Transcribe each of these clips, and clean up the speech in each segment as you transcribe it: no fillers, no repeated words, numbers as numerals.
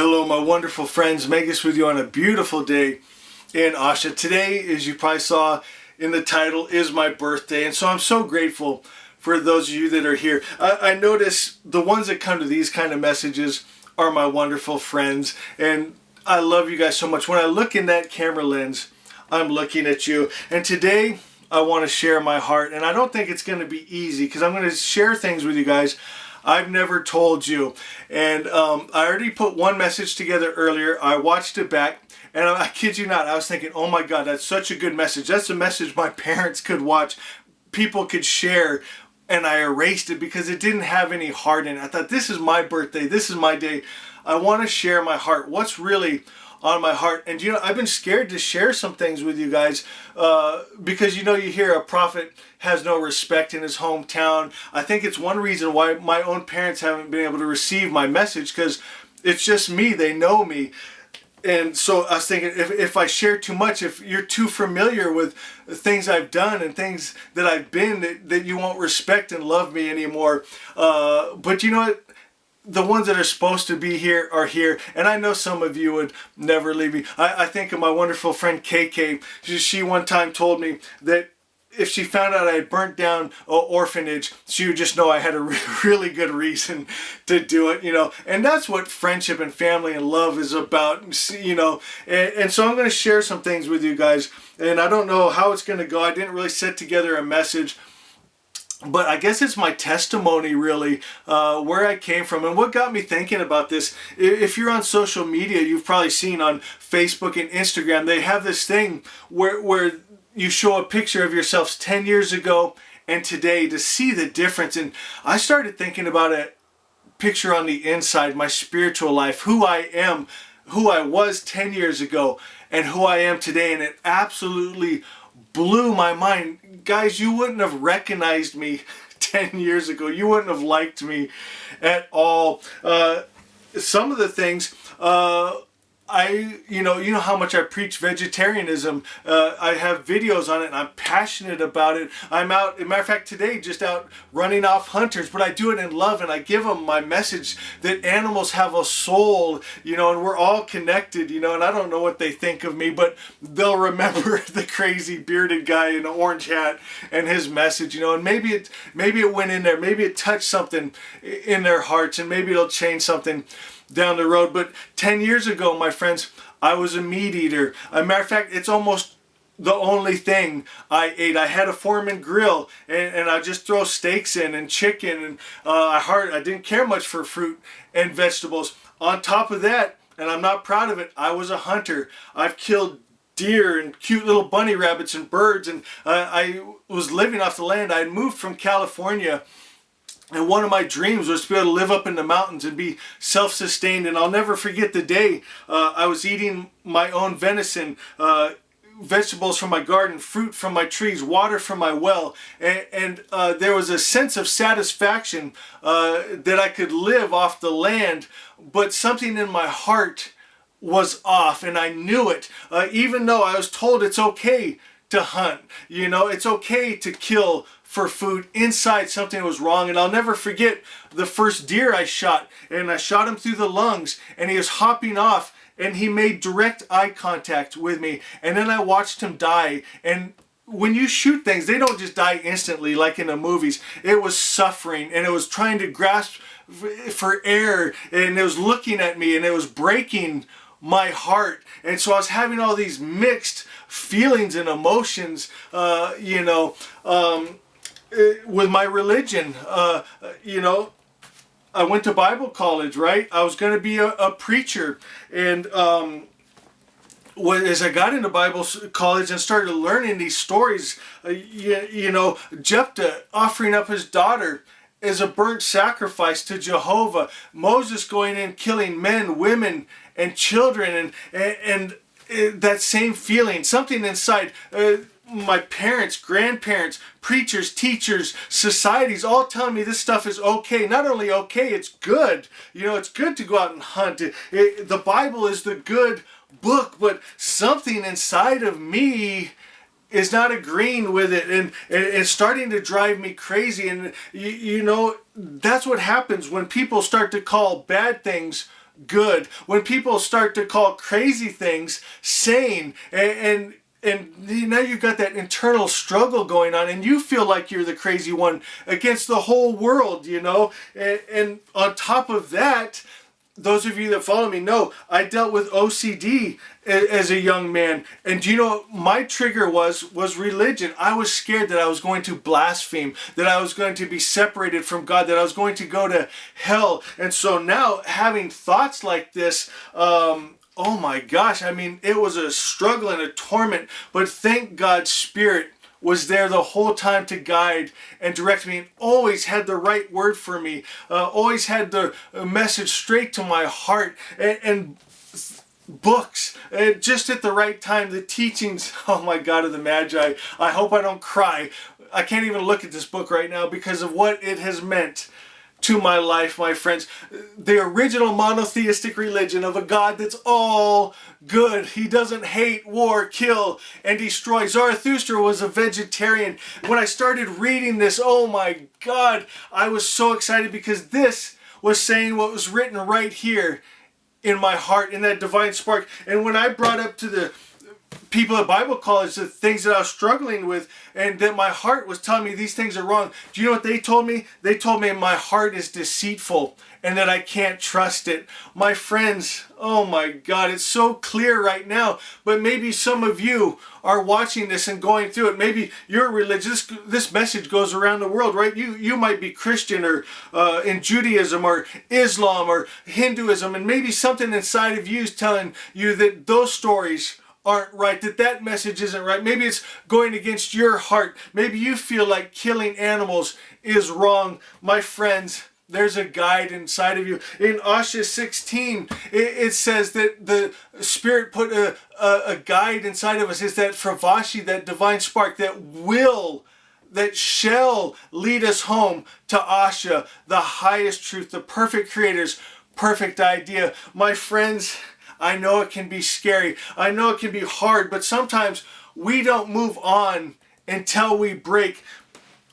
Hello, my wonderful friends. Magus with you on a beautiful day in Asha. Today, as you probably saw in the title, is my birthday. And so I'm so grateful for those of you that are here. I notice the ones that come to these kind of messages are my wonderful friends. And I love you guys so much. When I look in that camera lens, I'm looking at you. And today, I want to share my heart. And I don't think it's going to be easy because I'm going to share things with you guys I've never told you. And I already put one message together earlier. I watched it back, and I kid you not, I was thinking, oh my God, that's such a good message. That's a message my parents could watch, people could share, and I erased it because it didn't have any heart in it. I thought, this is my birthday, this is my day. I want to share my heart. What's really on my heart? And I've been scared to share some things with you guys because you hear a prophet has no respect in his hometown. I think it's one reason why my own parents haven't been able to receive my message, because it's just me, they know me. And so I was thinking, if I share too much, if you're too familiar with things I've done and things that I've been, that you won't respect and love me anymore. But you know what? The ones that are supposed to be here are here, and I know some of you would never leave me. I think of my wonderful friend KK. She one time told me that if she found out I had burnt down an orphanage, she would just know I had a really good reason to do it, And that's what friendship and family and love is about, And so I'm going to share some things with you guys, and I don't know how it's going to go. I didn't really set together a message, but I guess it's my testimony, really, where I came from and what got me thinking about this. If you're on social media, you've probably seen on Facebook and Instagram, they have this thing where you show a picture of yourselves 10 years ago and today to see the difference. And I started thinking about a picture on the inside, my spiritual life, who I am, who I was 10 years ago, and who I am today. And it absolutely blew my mind. Guys, you wouldn't have recognized me 10 years ago. You wouldn't have liked me at all. Some of the things, you know how much I preach vegetarianism. I have videos on it, and I'm passionate about it. I'm out, as a matter of fact, today, just out running off hunters, but I do it in love, and I give them my message that animals have a soul, and we're all connected, and I don't know what they think of me, but they'll remember the crazy bearded guy in an orange hat and his message, and maybe it went in there, maybe it touched something in their hearts, and maybe it'll change something down the road. But 10 years ago, my friends, I was a meat eater. As a matter of fact, it's almost the only thing I ate. I had a Foreman grill, and I just throw steaks in and chicken, and I didn't care much for fruit and vegetables. On top of that, and I'm not proud of it, I was a hunter. I've killed deer and cute little bunny rabbits and birds, and I was living off the land. I had moved from California, and one of my dreams was to be able to live up in the mountains and be self-sustained. And I'll never forget the day I was eating my own venison, vegetables from my garden, fruit from my trees, water from my well. And there was a sense of satisfaction that I could live off the land, but something in my heart was off, and I knew it. Even though I was told it's okay to hunt, it's okay to kill for food, inside something was wrong. And I'll never forget the first deer I shot, and I shot him through the lungs, and he was hopping off, and he made direct eye contact with me, and then I watched him die. And when you shoot things, they don't just die instantly like in the movies. It was suffering, and it was trying to grasp for air, and it was looking at me, and it was breaking my heart. And so I was having all these mixed feelings and emotions, with my religion. I went to Bible college, right? I was going to be a preacher. And as I got into Bible college and started learning these stories, Jephthah offering up his daughter as a burnt sacrifice to Jehovah, Moses going in killing men, women, and children, and that same feeling, something inside. My parents, grandparents, preachers, teachers, societies, all telling me this stuff is okay. Not only okay, it's good. It's good to go out and hunt. The Bible is the good book, but something inside of me is not agreeing with it, and it's starting to drive me crazy. And that's what happens when people start to call bad things good. When people start to call crazy things sane, and now you've got that internal struggle going on, and you feel like you're the crazy one against the whole world, and on top of that, those of you that follow me know I dealt with OCD as a young man. And do you know what my trigger was religion. I was scared that I was going to blaspheme, that I was going to be separated from God, that I was going to go to hell. And so now having thoughts like this, oh my gosh, I mean, it was a struggle and a torment. But thank God's Spirit was there the whole time to guide and direct me, and always had the right word for me, always had the message straight to my heart, and books, just at the right time, the teachings, oh my God, of the Magi. I hope I don't cry. I can't even look at this book right now because of what it has meant to my life, my friends. The original monotheistic religion of a God that's all good. He doesn't hate, war, kill, and destroy. Zarathustra was a vegetarian. When I started reading this, oh my God, I was so excited because this was saying what was written right here in my heart, in that divine spark. And when I brought up to the people at Bible college the things that I was struggling with, and that my heart was telling me these things are wrong, do you know what they told me? They told me my heart is deceitful and that I can't trust it. My friends, oh my God, it's so clear right now. But maybe some of you are watching this and going through it. Maybe you're religious. This message goes around the world, right? You might be Christian, or in Judaism or Islam or Hinduism, and maybe something inside of you is telling you that those stories aren't right, that message isn't right. Maybe it's going against your heart. Maybe you feel like killing animals is wrong. My friends, there's a guide inside of you. In Asha 16, it says that the Spirit put a guide inside of us. It's that Fravashi, that divine spark that shall lead us home to Asha, the highest truth, the perfect Creator's perfect idea. My friends, I know it can be scary. I know it can be hard, but sometimes we don't move on until we break.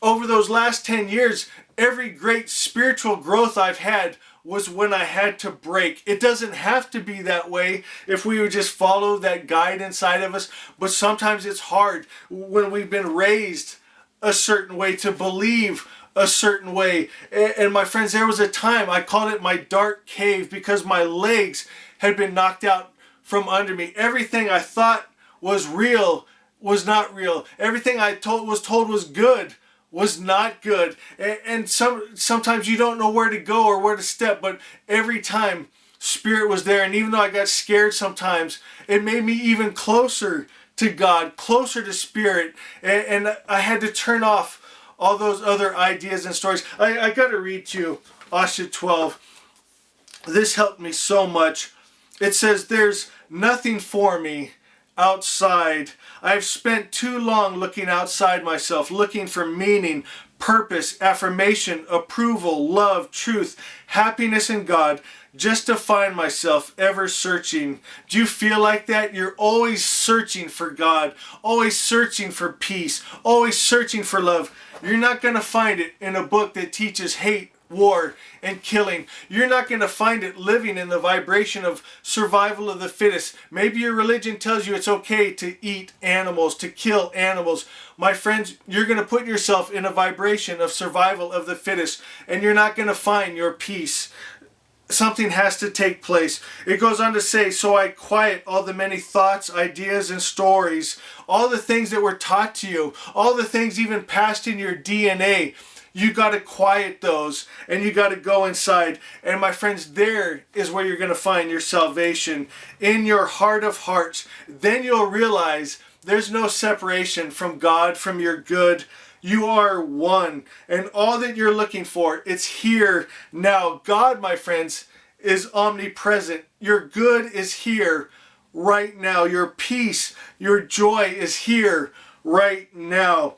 Over those last 10 years, every great spiritual growth I've had was when I had to break. It doesn't have to be that way if we would just follow that guide inside of us, but sometimes it's hard when we've been raised a certain way to believe a certain way. And my friends, there was a time I called it my dark cave because my legs had been knocked out from under me. Everything I thought was real was not real. Everything I was told was good was not good. And sometimes you don't know where to go or where to step, but every time Spirit was there. And even though I got scared sometimes, it made me even closer to God, closer to Spirit. And I had to turn off all those other ideas and stories. I got to read to you Asha 12. This helped me so much. It says, there's nothing for me outside. I've spent too long looking outside myself, looking for meaning, purpose, affirmation, approval, love, truth, happiness in God, just to find myself ever searching. Do you feel like that? You're always searching for God, always searching for peace, always searching for love. You're not going to find it in a book that teaches hate, war, and killing. You're not going to find it living in the vibration of survival of the fittest. Maybe your religion tells you it's okay to eat animals, to kill animals. My friends, you're going to put yourself in a vibration of survival of the fittest, and you're not going to find your peace. Something has to take place. It goes on to say, so I quiet all the many thoughts, ideas, and stories, all the things that were taught to you, all the things even passed in your DNA. You got to quiet those, and you got to go inside. And my friends, there is where you're going to find your salvation, in your heart of hearts. Then you'll realize there's no separation from God, from your good. You are one, and all that you're looking for, it's here now. God, my friends, is omnipresent. Your good is here right now. Your peace, your joy is here right now.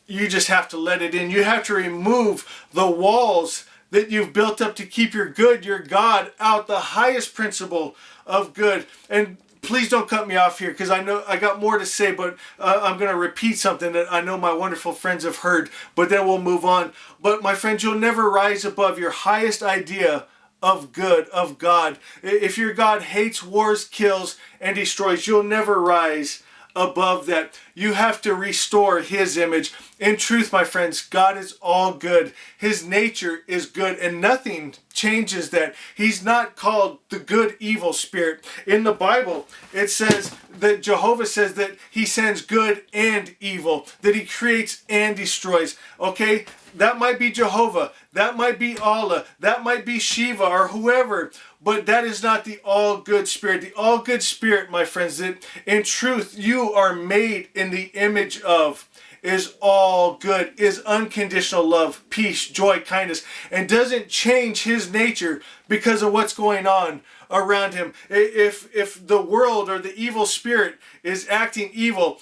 You just have to let it in. You have to remove the walls that you've built up to keep your good, your God, out, the highest principle of good. And please don't cut me off here, because I know I got more to say, but I'm going to repeat something that I know my wonderful friends have heard, but then we'll move on. But my friends, you'll never rise above your highest idea of good, of God. If your God hates, wars, kills, and destroys, you'll never rise above that. You have to restore his image. In truth, my friends, God is all good. His nature is good, and nothing changes that. He's not called the good evil spirit. In the Bible, it says that Jehovah says that he sends good and evil, that he creates and destroys. Okay? That might be Jehovah, that might be Allah, that might be Shiva or whoever, but that is not the all-good spirit. The all-good spirit, my friends, that in truth you are made in the image of, is all good, is unconditional love, peace, joy, kindness, and doesn't change his nature because of what's going on around him. If the world or the evil spirit is acting evil,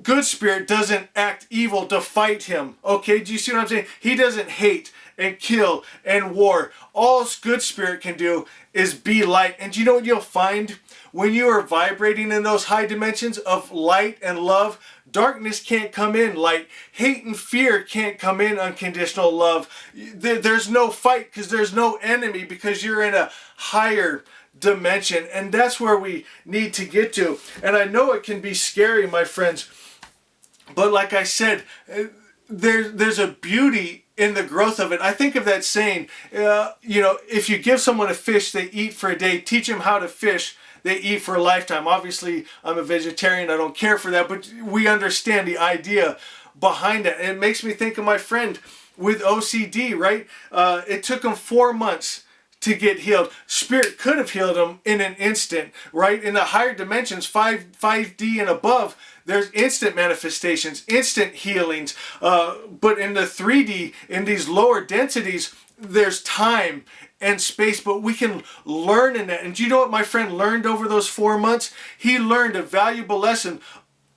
good spirit doesn't act evil to fight him. Okay, do you see what I'm saying? He doesn't hate and kill and war. All good spirit can do is be light. And do you know what you'll find? When you are vibrating in those high dimensions of light and love, darkness can't come in light. Hate and fear can't come in unconditional love. There's no fight because there's no enemy, because you're in a higher dimension. And that's where we need to get to. And I know it can be scary, my friends, but like I said, there's a beauty in the growth of it. I think of that saying, if you give someone a fish, they eat for a day. Teach them how to fish, they eat for a lifetime. Obviously, I'm a vegetarian. I don't care for that, but we understand the idea behind it. And it makes me think of my friend with OCD, right? It took him 4 months to get healed. Spirit could have healed him in an instant, right? In the higher dimensions, 5D and above, there's instant manifestations, instant healings. But in the 3D, in these lower densities, there's time and space, but we can learn in that. And do you know what my friend learned over those 4 months? He learned a valuable lesson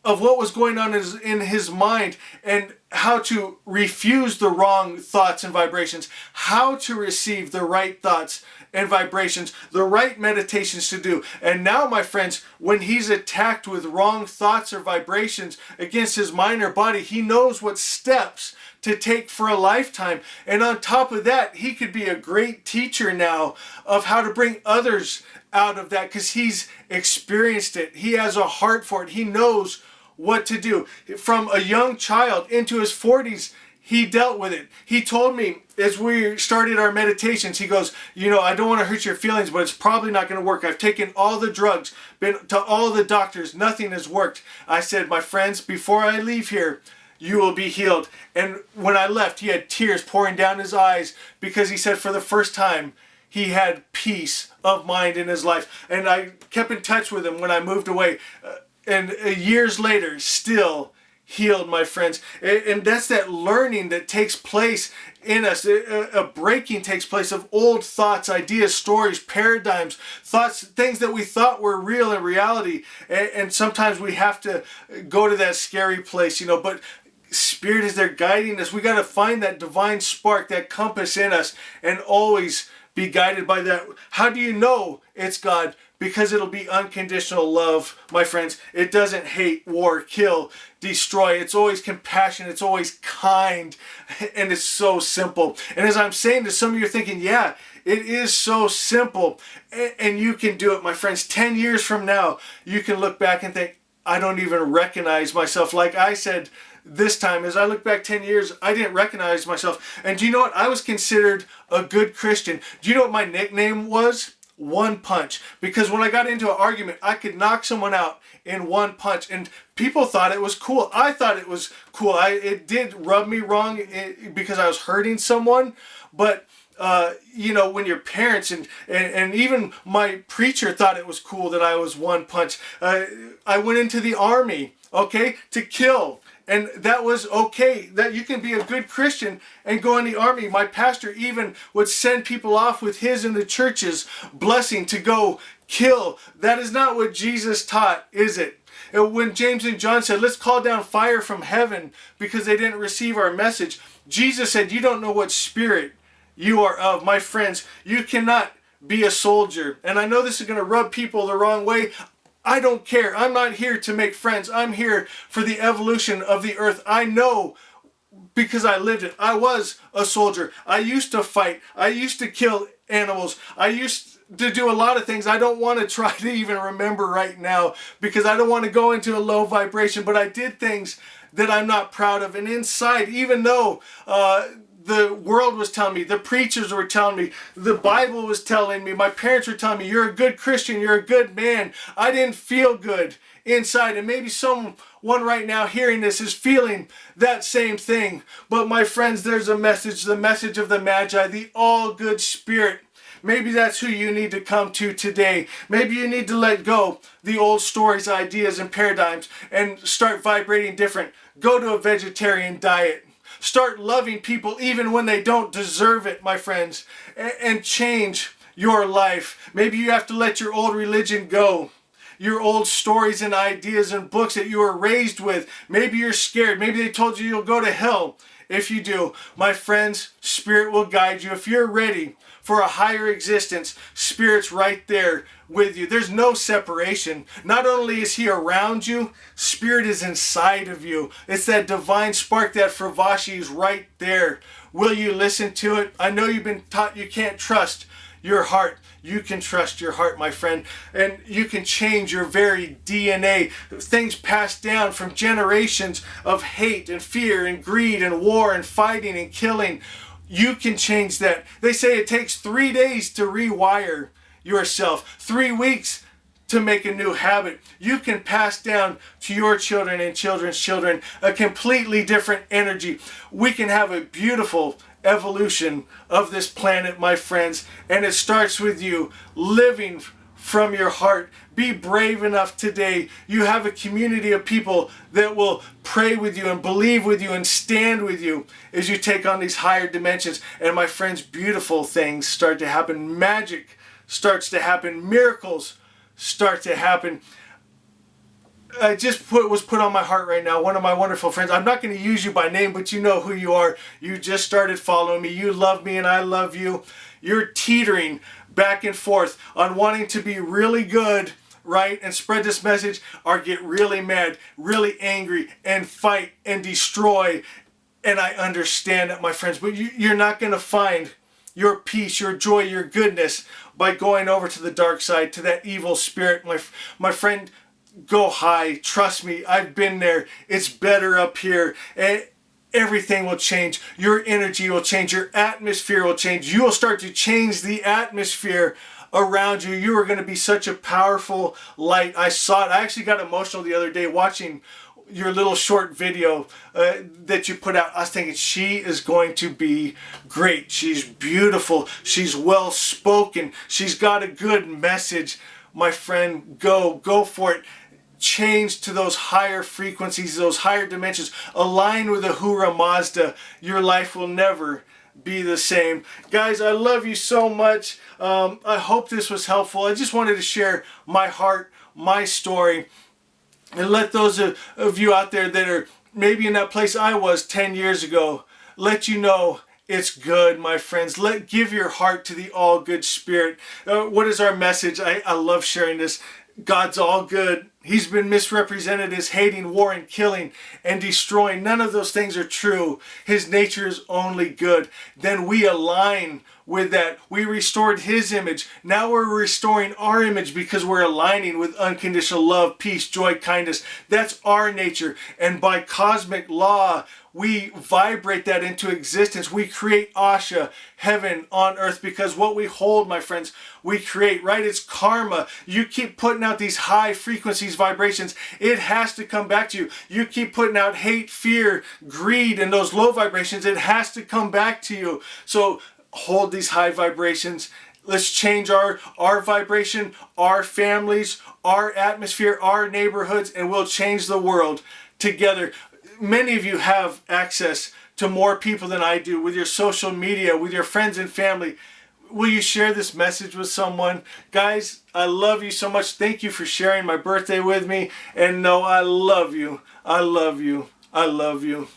of what was going on in his mind, and how to refuse the wrong thoughts and vibrations, how to receive the right thoughts and vibrations, the right meditations to do. And now, my friends, when he's attacked with wrong thoughts or vibrations against his mind or body, he knows what steps to take for a lifetime. And on top of that, he could be a great teacher now of how to bring others out of that, because he's experienced it. He has a heart for it. He knows what to do. From a young child into his 40s, he dealt with it. He told me as we started our meditations, he goes, I don't want to hurt your feelings, but it's probably not going to work. I've taken all the drugs, been to all the doctors, nothing has worked. I said, my friends, before I leave here, you will be healed. And when I left, he had tears pouring down his eyes, because he said for the first time, he had peace of mind in his life. And I kept in touch with him when I moved away. And years later, still healed, my friends. And that's that learning that takes place in us. A breaking takes place of old thoughts, ideas, stories, paradigms, thoughts, things that we thought were real in reality. And sometimes we have to go to that scary place, but Spirit is there guiding us. We got to find that divine spark, that compass in us, and always be guided by that. How do you know it's God? Because it'll be unconditional love, my friends. It doesn't hate, war, kill, destroy. It's always compassion. It's always kind. And it's so simple. And as I'm saying to some of you, are thinking, yeah, it is so simple. And you can do it, my friends. 10 years from now, you can look back and think, I don't even recognize myself. Like I said this time, as I look back 10 years, I didn't recognize myself. And do you know what? I was considered a good Christian. Do you know what my nickname was? One punch. Because when I got into an argument, I could knock someone out in one punch, and people thought it was cool. I thought it was cool. It did rub me wrong because I was hurting someone, but when your parents and even my preacher thought it was cool that I was one punch. I went into the army, okay, to kill. And that was okay, that you can be a good Christian and go in the army. My pastor even would send people off with his and the church's blessing to go kill. That is not what Jesus taught, is it? When James and John said, let's call down fire from heaven because they didn't receive our message, Jesus said, you don't know what spirit you are of. My friends, you cannot be a soldier. And I know this is going to rub people the wrong way. I don't care. I'm not here to make friends. I'm here for the evolution of the earth. I know because I lived it. I was a soldier. I used to fight. I used to kill animals. I used to do a lot of things I don't want to try to even remember right now because I don't want to go into a low vibration, but I did things that I'm not proud of. And inside, even though the world was telling me, the preachers were telling me, the Bible was telling me, my parents were telling me, you're a good Christian, you're a good man, I didn't feel good inside. And maybe someone right now hearing this is feeling that same thing. But my friends, there's a message, the message of the Magi, the all good spirit. Maybe that's who you need to come to today. Maybe you need to let go the old stories, ideas, and paradigms and start vibrating different. Go to a vegetarian diet. Start loving people even when they don't deserve it, my friends, and change your life. Maybe you have to let your old religion go. Your old stories and ideas and books that you were raised with. Maybe you're scared. Maybe they told you you'll go to hell if you do. My friends, Spirit will guide you. If you're ready for a higher existence, Spirit's right there with you. There's no separation. Not only is He around you, Spirit is inside of you. It's that divine spark, that Fravashi is right there. Will you listen to it? I know you've been taught you can't trust your heart. You can trust your heart, my friend, and you can change your very DNA. Things passed down from generations of hate and fear and greed and war and fighting and killing. You can change that. They say it takes 3 days to rewire yourself, 3 weeks to make a new habit. You can pass down to your children and children's children a completely different energy. We can have a beautiful evolution of this planet, my friends, and it starts with you living from your heart. Be brave enough today. You have a community of people that will pray with you and believe with you and stand with you as you take on these higher dimensions. And my friends, beautiful things start to happen. Magic starts to happen. Miracles start to happen. I just was put on my heart right now. One of my wonderful friends. I'm not going to use you by name, but you know who you are. You just started following me. You love me and I love you. You're teetering back and forth on wanting to be really good, right, and spread this message, or get really mad, really angry, and fight and destroy. And I understand that, my friends, but you're not going to find your peace, your joy, your goodness by going over to the dark side, to that evil spirit. My friend, go high. Trust me, I've been there. It's better up here. And everything will change. Your energy will change. Your atmosphere will change. You will start to change the atmosphere around you. You are going to be such a powerful light. I saw it. I actually got emotional the other day watching your little short video that you put out. I was thinking, she is going to be great. She's beautiful. She's well spoken. She's got a good message. My friend, go for it. Change to those higher frequencies, those higher dimensions. Align with Ahura Mazda. Your life will never be the same. Guys, I love you so much. I hope this was helpful. I just wanted to share my heart, my story, and let those of you out there that are maybe in that place I was 10 years ago, let you know it's good, my friends. Give your heart to the all good spirit. What is our message? I love sharing this. God's all good. He's been misrepresented as hating, war, and killing, and destroying. None of those things are true. His nature is only good. Then we align with that. We restored His image. Now we're restoring our image because we're aligning with unconditional love, peace, joy, kindness. That's our nature. And by cosmic law, we vibrate that into existence. We create Asha, heaven on earth, because what we hold, my friends, we create, right? It's karma. You keep putting out these high frequencies, vibrations. It has to come back to you. You keep putting out hate, fear, greed, and those low vibrations. It has to come back to you. So hold these high vibrations. Let's change our vibration, our families, our atmosphere, our neighborhoods, and we'll change the world together. Many of you have access to more people than I do with your social media, with your friends and family. Will you share this message with someone? Guys, I love you so much. Thank you for sharing my birthday with me. And no, I love you. I love you. I love you.